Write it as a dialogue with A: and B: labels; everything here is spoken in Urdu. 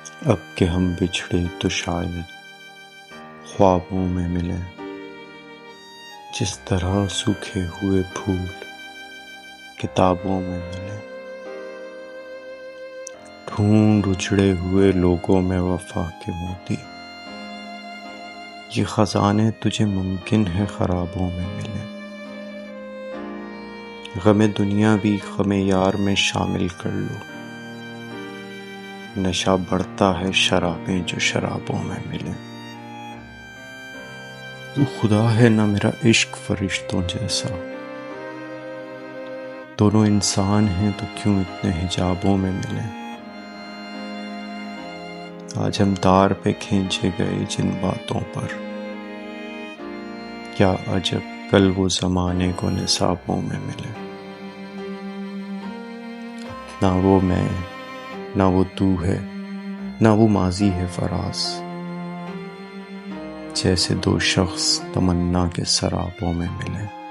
A: اب کہ ہم بچھڑے تو شاید خوابوں میں ملیں، جس طرح سوکھے ہوئے پھول کتابوں میں ملیں۔ ڈھونڈ اجڑے ہوئے لوگوں میں وفا کے موتی، یہ خزانے تجھے ممکن ہے خرابوں میں ملیں۔ غم دنیا بھی غم یار میں شامل کر لو، نشہ بڑھتا ہے شرابیں جو شرابوں میں ملیں۔ تو خدا ہے نہ میرا عشق فرشتوں جیسا، دونوں انسان ہیں تو کیوں اتنے حجابوں میں ملیں۔ آج ہم تار پہ کھینچے گئے جن باتوں پر، کیا عجب کل وہ زمانے کو نصابوں میں ملے۔ نہ وہ میں، نہ وہ تو ہے، نہ وہ ماضی ہے فراز، جیسے دو شخص تمنا کے سرابوں میں ملے۔